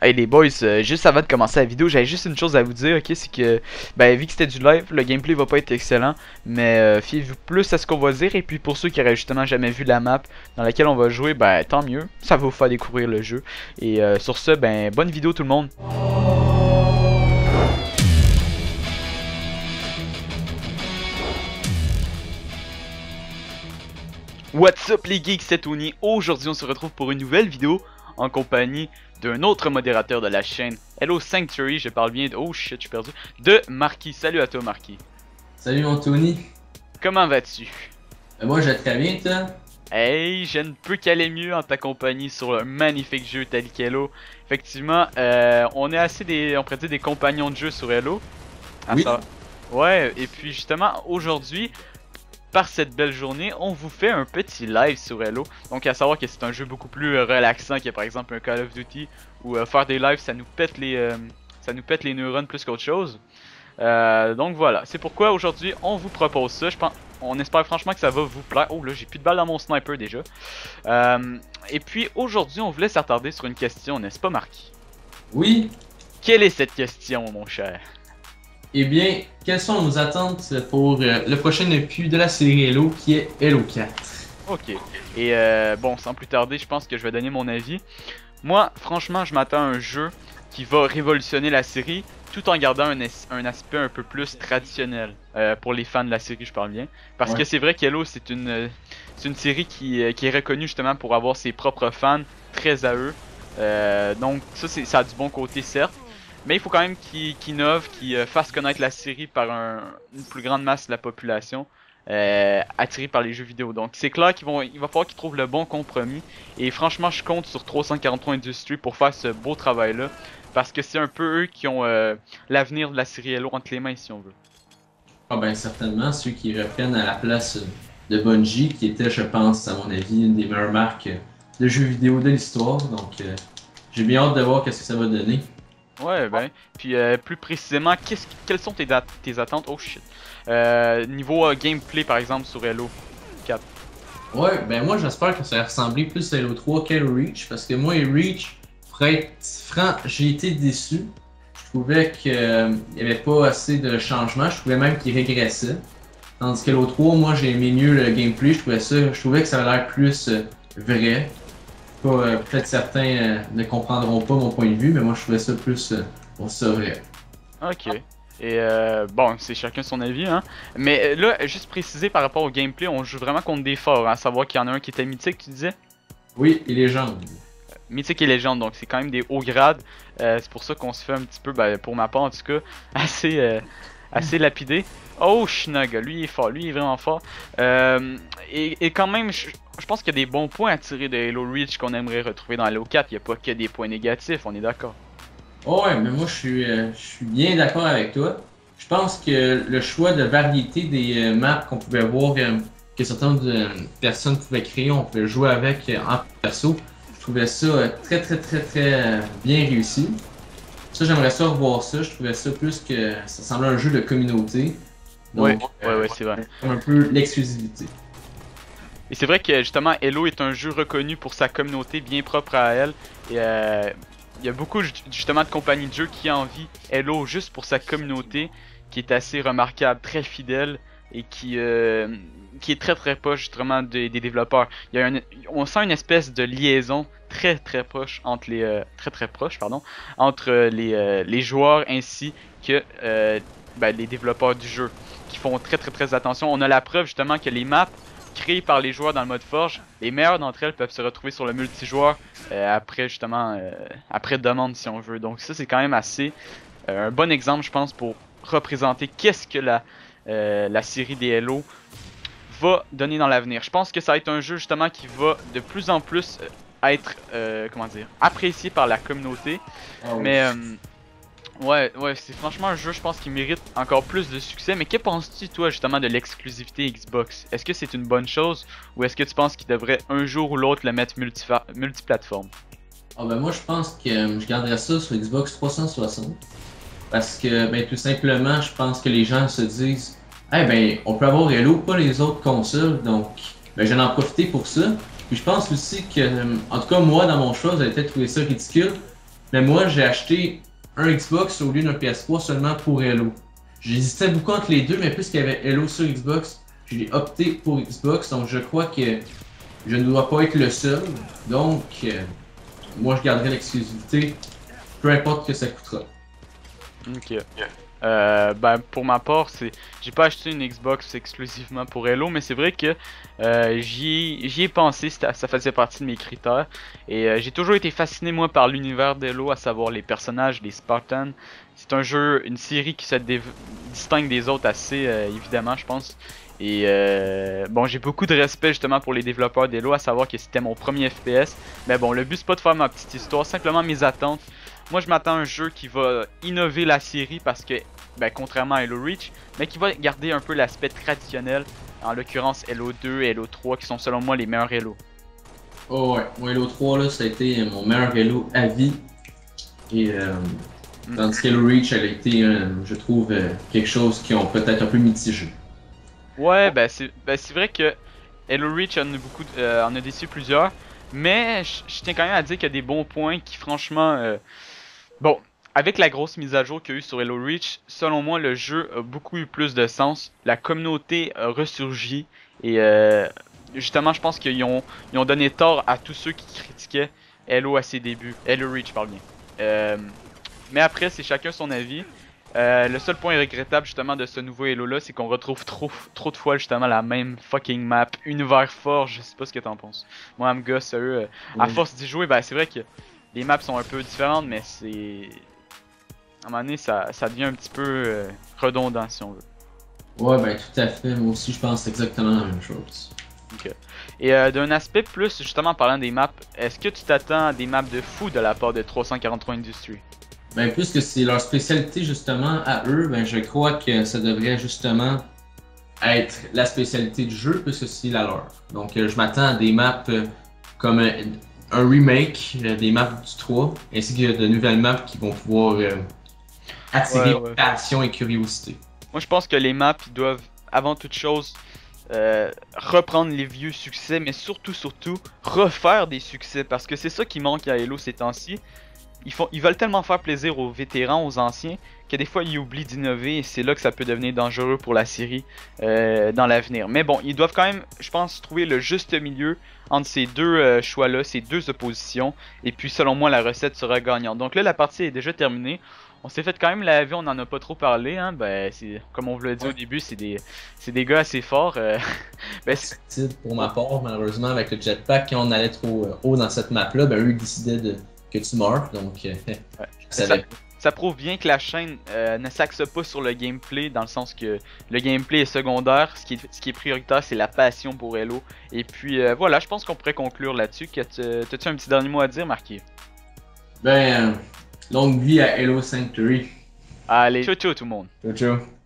Hey les boys, juste avant de commencer la vidéo, j'avais juste une chose à vous dire, ok, c'est que, vu que c'était du live, le gameplay va pas être excellent, mais fiez-vous plus à ce qu'on va dire, et puis pour ceux qui auraient justement jamais vu la map dans laquelle on va jouer, tant mieux, ça va vous faire découvrir le jeu, et sur ce, bonne vidéo tout le monde. What's up les geeks, c'est Tony. Aujourd'hui on se retrouve pour une nouvelle vidéo en compagnie d'un autre modérateur de la chaîne Hello Sanctuary, je parle bien de... Oh shit, je suis perdu. De Marquis, salut à toi Marquis. Salut mon Tony. Comment vas-tu? Moi je vais très bien toi. Hey, je ne peux qu'aller mieux en ta compagnie sur un magnifique jeu tel qu'Hello. Effectivement, on est assez on pourrait dire des compagnons de jeu sur Hello. Oui. Ouais, et puis justement aujourd'hui... Par cette belle journée, on vous fait un petit live sur Hello. Donc à savoir que c'est un jeu beaucoup plus relaxant que par exemple un Call of Duty où faire des lives ça nous pète les neurones plus qu'autre chose. Donc voilà, c'est pourquoi aujourd'hui on vous propose ça. On espère franchement que ça va vous plaire. Oh là, j'ai plus de balles dans mon sniper déjà. Et puis aujourd'hui on voulait s'attarder sur une question, n'est-ce pas Marquis? Oui. Quelle est cette question mon cher? Eh bien, quelles sont nos attentes pour le prochain opus de la série Hello qui est Hello 4? Ok, et bon, sans plus tarder, je pense que je vais donner mon avis. Moi, franchement, je m'attends à un jeu qui va révolutionner la série tout en gardant un aspect un peu plus traditionnel pour les fans de la série, je parle bien. Parce que c'est vrai qu'Hello, c'est une série qui est reconnue justement pour avoir ses propres fans très à eux. Donc ça a du bon côté certes. Mais il faut quand même qu'ils innovent, qu'ils fassent connaître la série par une plus grande masse de la population, attirée par les jeux vidéo. Donc c'est clair il va falloir qu'ils trouvent le bon compromis. Et franchement, je compte sur 343 Industries pour faire ce beau travail-là. Parce que c'est un peu eux qui ont l'avenir de la série Hello entre les mains, si on veut. Ah ben certainement, ceux qui reprennent à la place de Bungie, qui était, je pense, à mon avis, une des meilleures marques de jeux vidéo de l'histoire. Donc j'ai bien hâte de voir qu'est-ce que ça va donner. Ouais, puis plus précisément, quelles sont tes attentes? Oh shit. Niveau gameplay par exemple sur Hello 4. Ouais, ben moi j'espère que ça va ressembler plus à Halo 3 qu'à Halo Reach, parce que moi, Reach, pour être franc, j'ai été déçu. Je trouvais qu'il n'y avait pas assez de changements, je trouvais même qu'il régressait. Tandis que Halo 3, moi j'ai aimé mieux le gameplay, je trouvais que ça avait l'air plus vrai. Peut-être certains ne comprendront pas mon point de vue, mais moi je trouvais ça plus vrai. Ok. Et bon, c'est chacun son avis, hein. Mais là, juste préciser par rapport au gameplay, on joue vraiment contre des forts, hein. À savoir qu'il y en a un qui était mythique, tu disais? Oui, et légende. Mythique et légende, donc c'est quand même des hauts grades. C'est pour ça qu'on se fait un petit peu, pour ma part en tout cas, assez lapidé. Oh, Schnog, lui il est fort, lui il est vraiment fort. Et quand même, je pense qu'il y a des bons points à tirer de Halo Reach qu'on aimerait retrouver dans Halo 4. Il n'y a pas que des points négatifs, on est d'accord. Oh ouais, mais moi je suis bien d'accord avec toi. Je pense que le choix de variété des maps qu'on pouvait voir, que certaines personnes pouvaient créer, on pouvait jouer avec en perso, je trouvais ça très bien réussi. Ça, j'aimerais ça revoir ça. Je trouvais ça plus que ça semblait un jeu de communauté. Donc, ouais, c'est vrai. Comme un peu l'exclusivité. Et c'est vrai que justement Hello est un jeu reconnu pour sa communauté bien propre à elle. Et il y a beaucoup justement de compagnies de jeux qui envient Hello juste pour sa communauté qui est assez remarquable, très fidèle et qui est très proche justement des développeurs. On sent une espèce de liaison très proche entre entre les joueurs ainsi que les développeurs du jeu qui font très attention. On a la preuve justement que les maps créées par les joueurs dans le mode Forge, les meilleures d'entre elles peuvent se retrouver sur le multijoueur après demande si on veut. Donc ça c'est quand même assez un bon exemple je pense pour représenter qu'est-ce que la série des Hello va donner dans l'avenir. Je pense que ça va être un jeu justement qui va de plus en plus être apprécié par la communauté. Oh, mais ouais, c'est franchement un jeu je pense qui mérite encore plus de succès. Mais que penses-tu toi justement de l'exclusivité Xbox? Est-ce que c'est une bonne chose ou est-ce que tu penses qu'il devrait un jour ou l'autre le mettre multiplateforme? Ah ben moi je pense que je garderais ça sur Xbox 360. Parce que tout simplement, je pense que les gens se disent on peut avoir Halo, pas les autres consoles, donc je vais en profiter pour ça. Puis je pense aussi que, en tout cas moi dans mon choix, j'avais peut-être trouvé ça ridicule Mais moi, j'ai acheté un Xbox au lieu d'un PS3 seulement pour Halo. J'hésitais beaucoup entre les deux, mais puisqu'il y avait Halo sur Xbox, j'ai opté pour Xbox. Donc je crois que je ne dois pas être le seul. Donc, moi, je garderai l'exclusivité, peu importe que ça coûtera. Ok. Ben pour ma part, j'ai pas acheté une Xbox exclusivement pour Halo, mais c'est vrai que j'y ai pensé, ça faisait partie de mes critères. Et j'ai toujours été fasciné moi par l'univers d'Halo, à savoir les personnages, les Spartans. C'est un jeu, une série qui se distingue des autres assez évidemment, je pense. Et bon, j'ai beaucoup de respect justement pour les développeurs d'Halo, à savoir que c'était mon premier FPS. Mais bon, le but c'est pas de faire ma petite histoire, simplement mes attentes. Moi, je m'attends à un jeu qui va innover la série parce que, ben, contrairement à Halo Reach, mais qui va garder un peu l'aspect traditionnel, en l'occurrence Halo 2 et Halo 3, qui sont selon moi les meilleurs Halo. Oh ouais, moi Halo 3, là, ça a été mon meilleur Halo à vie. Et tandis qu'Halo Reach, elle a été, je trouve, quelque chose qui ont peut-être un peu mitigé. Ouais, ben c'est vrai que Halo Reach en a déçu plusieurs, mais je tiens quand même à dire qu'il y a des bons points qui, franchement, bon, avec la grosse mise à jour qu'il y a eu sur Halo Reach, selon moi, le jeu a beaucoup eu plus de sens. La communauté a ressurgi et justement, je pense ils ont donné tort à tous ceux qui critiquaient Halo à ses débuts. Halo Reach, parle bien. Euh, mais après, c'est chacun son avis. Le seul point regrettable justement de ce nouveau Halo là, c'est qu'on retrouve trop de fois justement la même fucking map, univers fort, je sais pas ce que t'en penses. Moi, elle me gosse, sérieux. À force d'y jouer, ben c'est vrai que les maps sont un peu différentes, mais c'est. À un moment donné, ça devient un petit peu redondant si on veut. Ouais, ben tout à fait. Moi aussi, je pense exactement la même chose. Ok. Et d'un aspect plus, justement en parlant des maps, est-ce que tu t'attends à des maps de fou de la part de 343 Industries? Ben, puisque c'est leur spécialité justement à eux, ben je crois que ça devrait justement être la spécialité du jeu puisque c'est la leur. Donc je m'attends à des maps comme un remake des maps du 3, ainsi que de nouvelles maps qui vont pouvoir attirer passion et curiosité. Moi je pense que les maps ils doivent avant toute chose reprendre les vieux succès, mais surtout refaire des succès parce que c'est ça qui manque à Halo ces temps-ci. Ils veulent tellement faire plaisir aux vétérans, aux anciens, que des fois ils oublient d'innover et c'est là que ça peut devenir dangereux pour la série dans l'avenir. Mais bon, ils doivent quand même, je pense, trouver le juste milieu entre ces deux choix-là, ces deux oppositions. Et puis selon moi, la recette sera gagnante. Donc là, la partie est déjà terminée. On s'est fait quand même laver, on en a pas trop parlé. Hein. Ben, comme on vous l'a dit au début, c'est des gars assez forts. Ben, pour ma part, malheureusement, avec le jetpack, quand on allait trop haut dans cette map-là, ben eux ils décidaient que tu meurs, donc ça prouve bien que la chaîne ne s'axe pas sur le gameplay, dans le sens que le gameplay est secondaire, ce qui est prioritaire c'est la passion pour Halo. Et puis voilà, je pense qu'on pourrait conclure là-dessus. T'as-tu un petit dernier mot à dire, Marquis? Ben, longue vie à Halo Sanctuary. Allez, ciao ciao tout le monde. Ciao ciao.